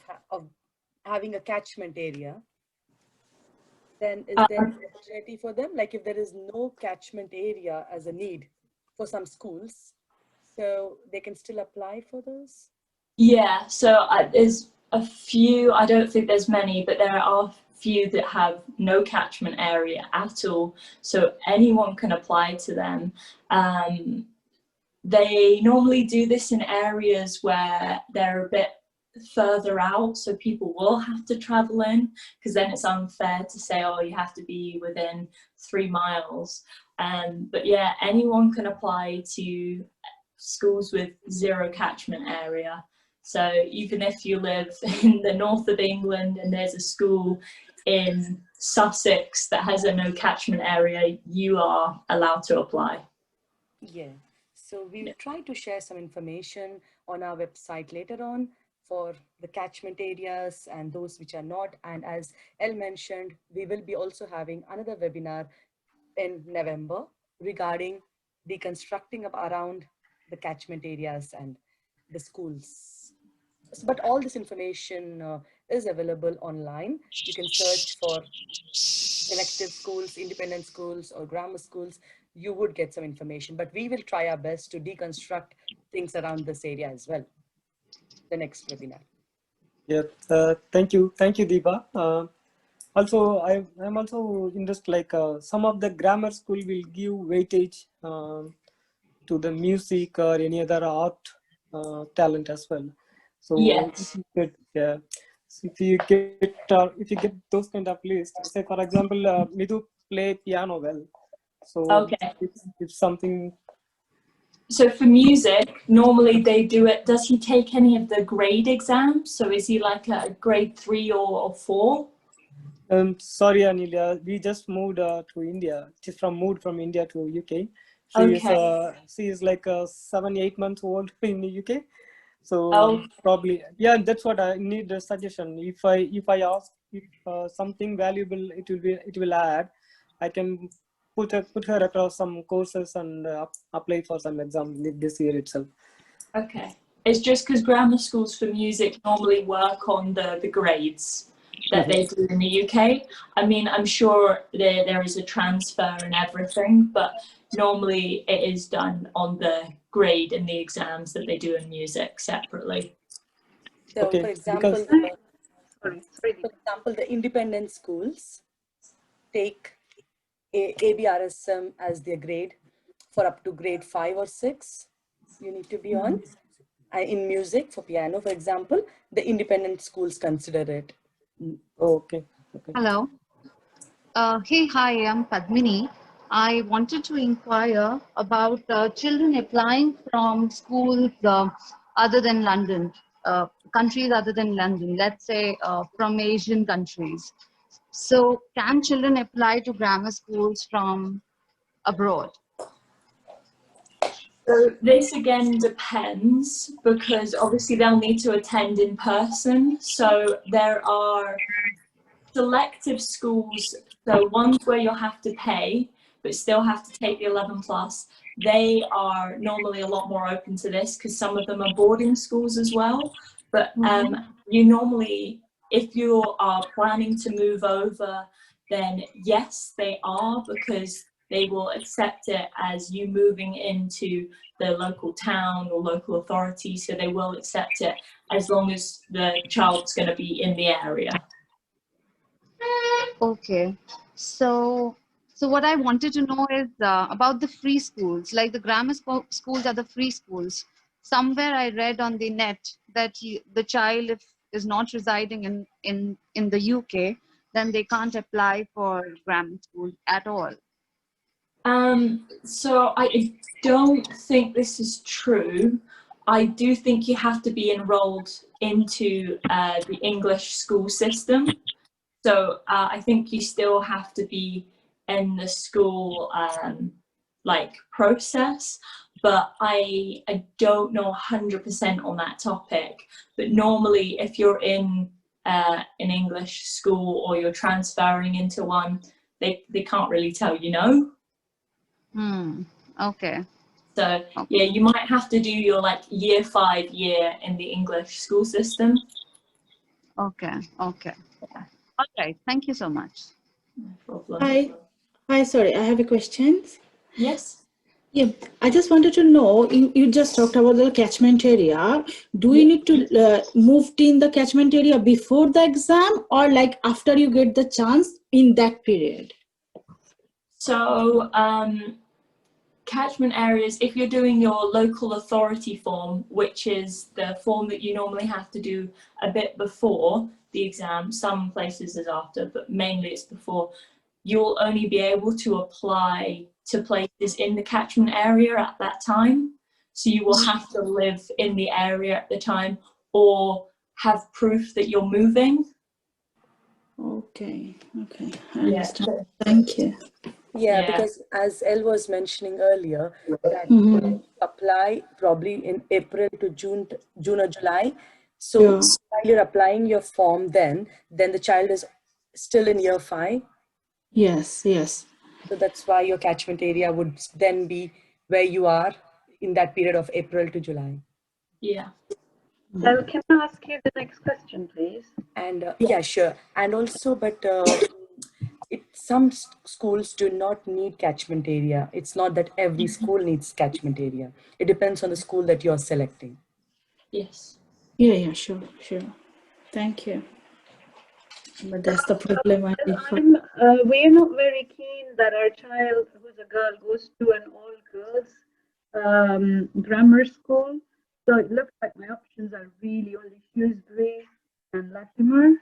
having a catchment area, then is there an opportunity for them? Like, if there is no catchment area as a need for some schools, so they can still apply for those? Yeah, so there's a few, I don't think there's many, but there are few that have no catchment area at all, so anyone can apply to them. They normally do this in areas where they're a bit further out, so people will have to travel in, because then it's unfair to say, oh, you have to be within 3 miles. But yeah, anyone can apply to schools with 0 catchment area. So even if you live in the north of England and there's a school in Sussex that has a no catchment area, you are allowed to apply. Yeah, so we will try to share some information on our website later on for the catchment areas and those which are not. And as Elle mentioned, we will be also having another webinar in November regarding deconstructing around the catchment areas and the schools. But all this information is available online. You can search for selective schools, independent schools, or grammar schools. You would get some information, but we will try our best to deconstruct things around this area as well. The next webinar. Yeah, thank you, Deepa. Also, I'm also interested, like some of the grammar school will give weightage to the music or any other art talent as well. So yes, if you get those kind of lists, say for example, Midhu play piano well, so okay. it's something. So for music, normally they do it, does he take any of the grade exams? So is he like a grade 3 or 4? Sorry, Anil, we just moved to India. She's moved from India to UK. She is like 7-8 months old in the UK. So probably, yeah, that's what I need a suggestion. If I ask if something valuable it will add, I can put her across some courses and apply for some exam this year itself. Okay, it's just because grammar schools for music normally work on the grades that they do in the UK. I mean, I'm sure there is a transfer and everything, but normally it is done on the grade and the exams that they do in music separately. So, okay, for example, the independent schools take ABRSM as their grade for up to grade 5 or 6. You need to be on. In music, for piano, for example, the independent schools consider it. Okay. Hello. Hey, hi, I'm Padmini. I wanted to inquire about children applying from schools other than London, countries other than London, let's say from Asian countries. So can children apply to grammar schools from abroad? So this again depends, because obviously they'll need to attend in person. So there are selective schools, so ones where you'll have to pay but still have to take the 11 plus, they are normally a lot more open to this because some of them are boarding schools as well. But you normally, if you are planning to move over, then yes, they are, because they will accept it as you moving into the local town or local authority. So they will accept it as long as the child's going to be in the area. Okay. So, what I wanted to know is about the free schools, like the grammar schools are the free schools. Somewhere I read on the net that the child, if is not residing in the UK, then they can't apply for grammar school at all. So I don't think this is true. I do think you have to be enrolled into the English school system. So I think you still have to be in the school like process, but I don't know 100% on that topic. But normally, if you're in an English school or you're transferring into one, they can't really tell you no. Okay. So yeah, you might have to do your like year 5 year in the English school system. Okay. Okay. All right. Thank you so much. No problem. Hi. Sorry, I have a question. Yes. Yeah, I just wanted to know, you just talked about the catchment area. Do you need to move in the catchment area before the exam or like after you get the chance in that period? So catchment areas, if you're doing your local authority form, which is the form that you normally have to do a bit before the exam, some places is after, but mainly it's before, you'll only be able to apply to places in the catchment area at that time. So you will have to live in the area at the time or have proof that you're moving. Okay, I understand. Thank you. Yeah, because as Elle was mentioning earlier, that apply probably in April to June or July. So while you're applying your form, then the child is still in year 5. Yes. So that's why your catchment area would then be where you are in that period of April to July. Yeah. So can I ask you the next question, please? And yeah, sure. And also, but some schools do not need catchment area. It's not that every school needs catchment area. It depends on the school that you're selecting. Yes. Yeah, sure. Thank you. But that's the problem. We're not very keen that our child, who's a girl, goes to an all-girls grammar school. So it looks like my options are really only Shrewsbury and Latimer.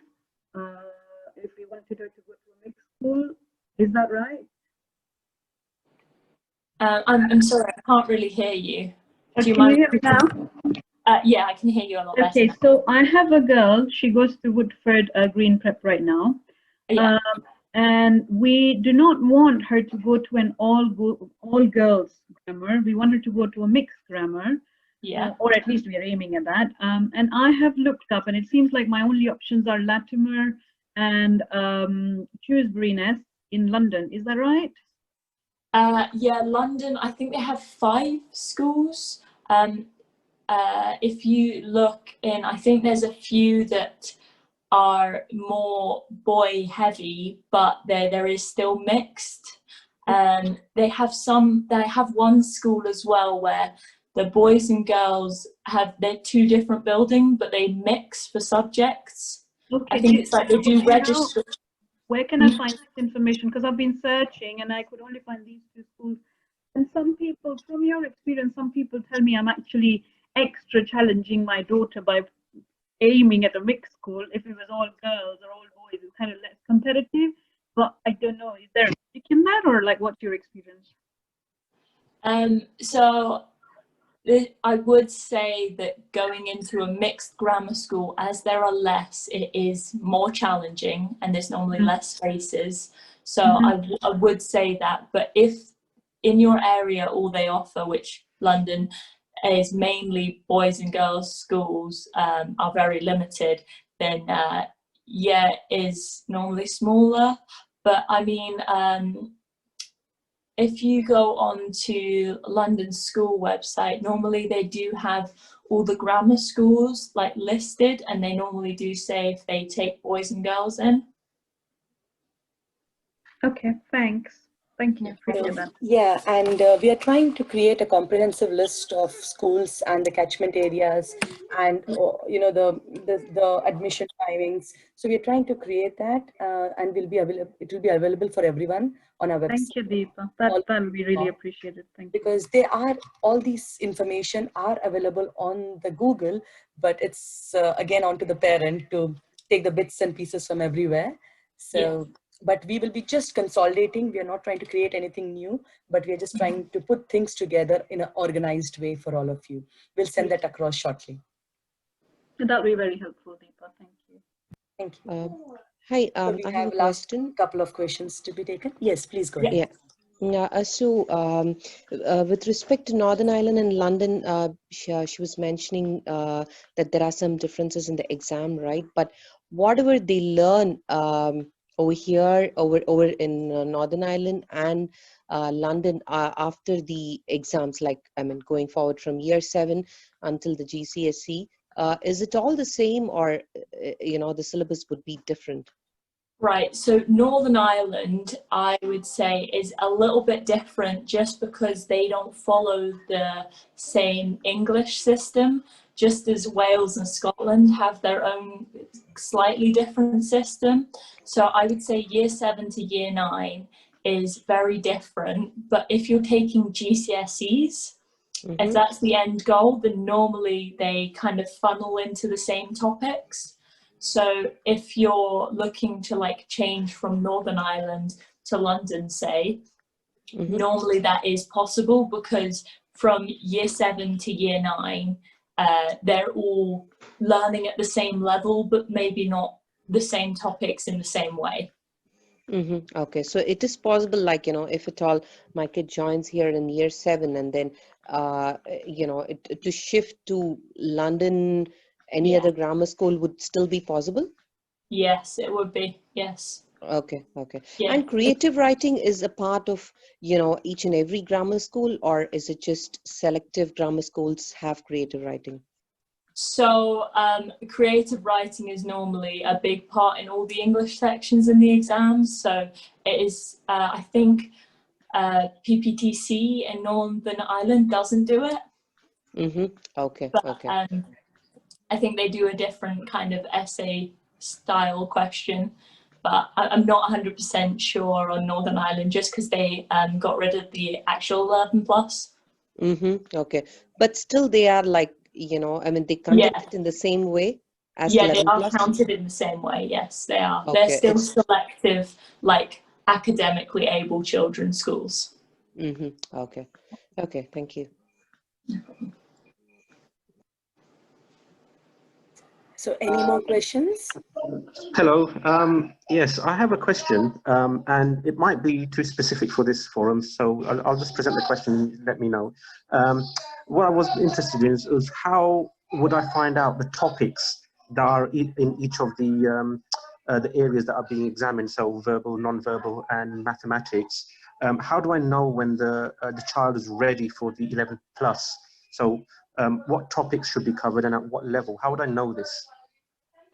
If we wanted her to go to a mixed school, is that right? I'm sorry, I can't really hear you. Do you Can mind? you hear me now? Yeah, I can hear you a lot better. Okay, so I have a girl. She goes to Woodford Green Prep right now. Yeah. And we do not want her to go to an all-girls grammar. We want her to go to a mixed grammar. Yeah. Or at least we are aiming at that. And I have looked up, and it seems like my only options are Latimer and Shrewsbury Nest in London. Is that right? Yeah, London, I think they have 5 schools. If you look in, I think there's a few that are more boy heavy, but there is still mixed. They have one school as well where the boys and girls they're 2 different buildings, but they mix for subjects. Okay. I think it's like they do register. Where can I find this information? Because I've been searching and I could only find these 2 schools. And some people, from your experience, some people tell me I'm actually extra challenging my daughter by aiming at a mixed school. If it was all girls or all boys, it's kind of less competitive. But I don't know, is there a trick in that, or like what's your experience? So I would say that going into a mixed grammar school, as there are less, it is more challenging and there's normally less spaces. So I would say that. But if in your area all they offer, which London is mainly boys and girls schools, are very limited, then yeah, is normally smaller. But I mean, if you go on to London school website, normally they do have all the grammar schools like listed, and they normally do say if they take boys and girls in. Okay, thanks. Thank you. Appreciate that. Yeah, and we are trying to create a comprehensive list of schools and the catchment areas, and you know, the admission timings. So we are trying to create that, and will be available. It will be available for everyone on our website. Thank you, Deepa. That we really appreciate it. Thank you. Because all these information are available on the Google, but it's again onto the parent to take the bits and pieces from everywhere. So. Yeah. But we will be just consolidating. We are not trying to create anything new, but we are just trying to put things together in an organized way for all of you. We'll send that across shortly. That will be very helpful, Deepa. Thank you. Thank you. Hi, So we I have have a last question. couple of questions to be taken. Yes, please go ahead. Yeah. With respect to Northern Ireland and London, she was mentioning that there are some differences in the exam, right? But whatever they learn over here, over in Northern Ireland and London after the exams, like, I mean, going forward from year 7 until the GCSE, is it all the same, or, you know, the syllabus would be different? Right, so Northern Ireland, I would say, is a little bit different just because they don't follow the same English system, just as Wales and Scotland have their own slightly different system. So I would say year 7 to year 9 is very different, but if you're taking GCSEs, if that's the end goal, then normally they kind of funnel into the same topics. So if you're looking to like change from Northern Ireland to London, say, normally that is possible because from year 7 to year 9, they're all learning at the same level, but maybe not the same topics in the same way. Okay, so it is possible, like, you know, if at all my kid joins here in year 7 and then, you know, to shift to London, any other grammar school would still be possible? Yes, it would be. Yes. Okay. Yeah. And creative writing is a part of, you know, each and every grammar school, or is it just selective grammar schools have creative writing? So creative writing is normally a big part in all the English sections in the exams. So it is, I think PPTC in Northern Ireland doesn't do it. Okay. But, I think they do a different kind of essay style question, but I'm not 100% sure on Northern Ireland just because they got rid of the actual 11+. Okay, but still they are like, you know, I mean, they conduct it in the same way as 11+? They are counted in the same way. Yes, they are. Okay, they're still selective, like academically able children's schools. Okay, thank you. So any more questions? Hello. Yes, I have a question, and it might be too specific for this forum, so I'll just present the question, let me know. What I was interested in is how would I find out the topics that are in each of the areas that are being examined, so verbal, non-verbal, and mathematics. How do I know when the child is ready for the 11+? So what topics should be covered and at what level? How would I know this?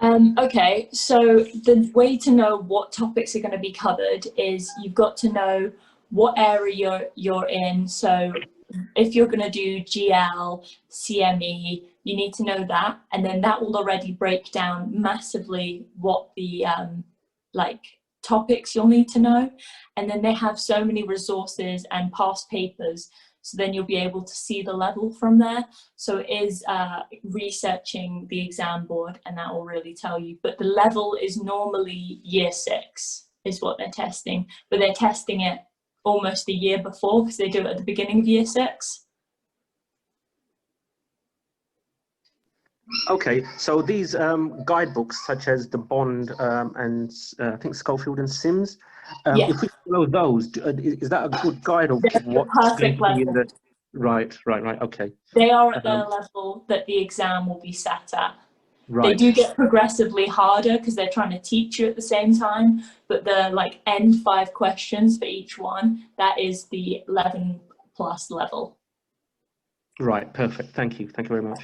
Okay, so the way to know what topics are going to be covered is you've got to know what area you're in. So if you're going to do GL, CME, you need to know that, and then that will already break down massively what the like topics you'll need to know. And then they have so many resources and past papers, so then you'll be able to see the level from there. So it is researching the exam board, and that will really tell you. But the level is normally year 6 is what they're testing, but they're testing it almost a year before because they do it at the beginning of year 6. Okay, so these guidebooks such as the Bond and I think Schofield and Sims, if we follow those, is that a good guide of what's going to be in the... Right, okay. They are at the level that the exam will be sat at. They do get progressively harder because they're trying to teach you at the same time, but the like end 5 questions for each one, that is the 11 plus level. Right, perfect. Thank you. Thank you very much.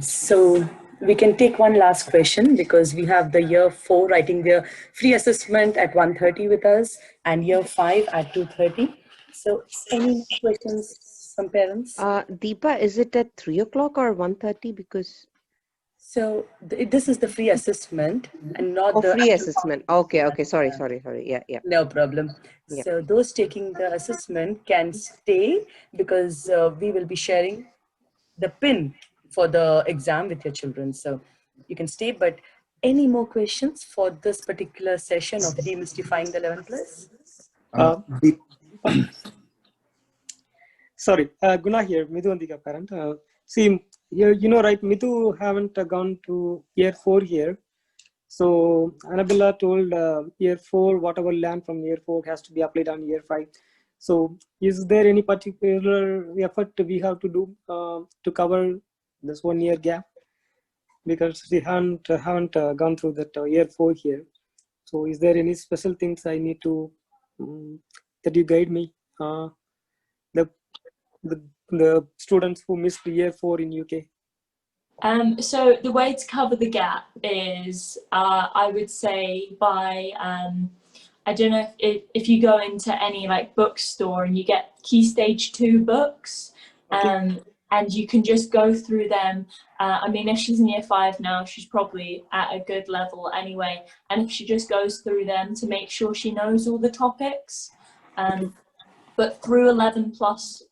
So we can take one last question because we have the year 4 writing their free assessment at 1:30 with us and year 5 at 2:30. So any questions from parents? Deepa, is it at 3 o'clock or 1:30? Because so this is the free assessment and not the free assessment. Okay, okay. Sorry. Yeah. No problem. Yeah. So those taking the assessment can stay because we will be sharing the pin for the exam with your children. So you can stay, but any more questions for this particular session of demystifying the 11 plus? Sorry, Guna here, Midhu Andika parent. See, you know, right, Midhu haven't gone to year 4 here. So Annabella told year 4, whatever learned from year 4 has to be applied on year 5. So is there any particular effort we have to do to cover this 1 year gap? Because we haven't gone through that year 4 here. So is there any special things I need to, that you guide me? The students who missed year 4 in UK. So the way to cover the gap is, I would say by, I don't know if you go into any like bookstore and you get Key Stage 2 books, and you can just go through them. I mean, if she's in year 5 now, she's probably at a good level anyway. And if she just goes through them to make sure she knows all the topics, but through 11 plus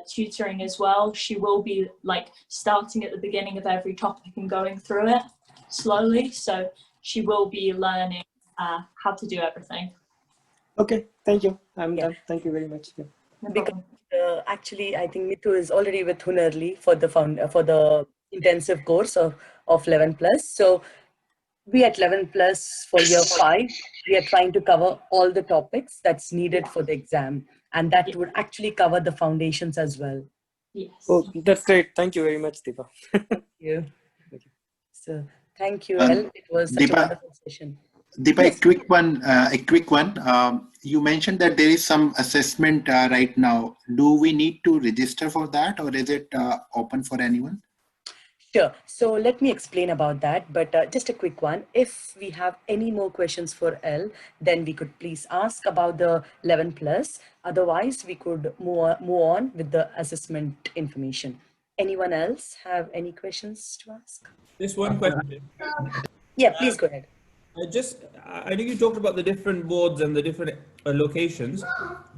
tutoring as well, she will be like starting at the beginning of every topic and going through it slowly. So she will be learning how to do everything. Okay, thank you. I'm done. Thank you very much. Yeah. No Because problem. actually, I think Mithu is already with HUNARly for the intensive course of 11 plus. So we at 11 plus for year 5, we are trying to cover all the topics that's needed for the exam, and that would actually cover the foundations as well. Yes. Oh, that's great. Thank you very much, Deepa. Thank you. So thank you, El. It was such a wonderful session. Deepa, Yes. a quick one. You mentioned that there is some assessment right now. Do we need to register for that, or is it open for anyone? Sure. So let me explain about that, but just a quick one. If we have any more questions for El, then we could please ask about the 11 plus. Otherwise, we could move on with the assessment information. Anyone else have any questions to ask? Just one question. Yeah, please go ahead. I know you talked about the different boards and the different locations.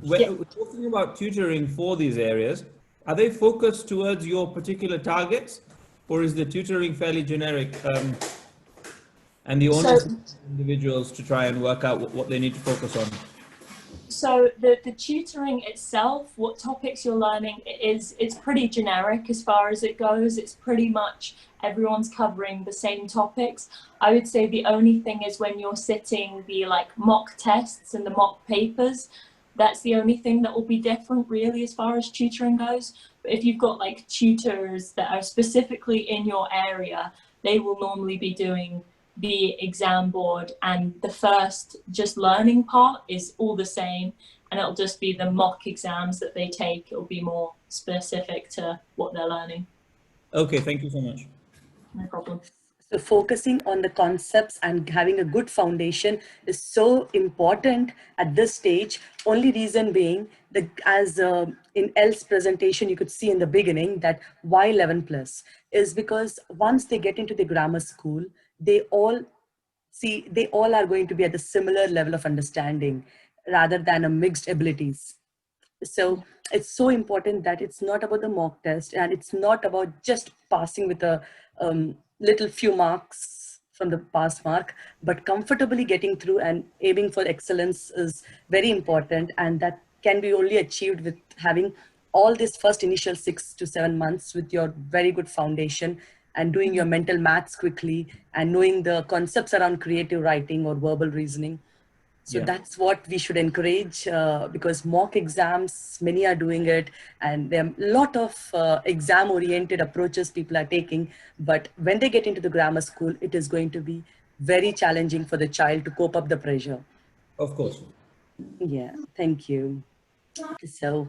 When talking about tutoring for these areas, are they focused towards your particular targets, or is the tutoring fairly generic, and the onus is individuals to try and work out what they need to focus on? So the tutoring itself, what topics you're learning, it's pretty generic as far as it goes. It's pretty much everyone's covering the same topics. I would say the only thing is when you're sitting the like mock tests and the mock papers, that's the only thing that will be different really as far as tutoring goes. But if you've got like tutors that are specifically in your area, they will normally be doing the exam board, and the first just learning part is all the same, and it'll just be the mock exams that they take. It'll be more specific to what they're learning. Okay, thank you so much. No problem. So focusing on the concepts and having a good foundation is so important at this stage. Only reason being, as in El's presentation, you could see in the beginning that why 11 plus is because once they get into the grammar school, they all are going to be at the similar level of understanding rather than a mixed abilities. So it's so important that it's not about the mock test, and it's not about just passing with a little few marks from the pass mark, but comfortably getting through and aiming for excellence is very important. And that can be only achieved with having all this first initial 6 to 7 months with your very good foundation and doing your mental maths quickly and knowing the concepts around creative writing or verbal reasoning. So Yeah. that's what we should encourage, because mock exams, many are doing it, and there are a lot of exam oriented approaches people are taking. But when they get into the grammar school, it is going to be very challenging for the child to cope up the pressure. Of course. Yeah, thank you. So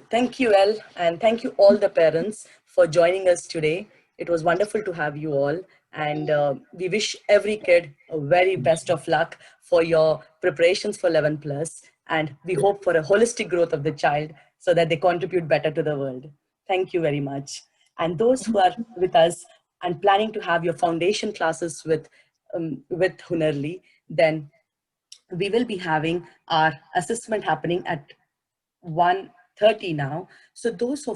thank you, El, and thank you all the parents for joining us today. It was wonderful to have you all, and we wish every kid a very best of luck for your preparations for 11 plus, and we hope for a holistic growth of the child so that they contribute better to the world. Thank you very much. And those who are with us and planning to have your foundation classes with HUNARly, then we will be having our assessment happening at 1:30 now. So those of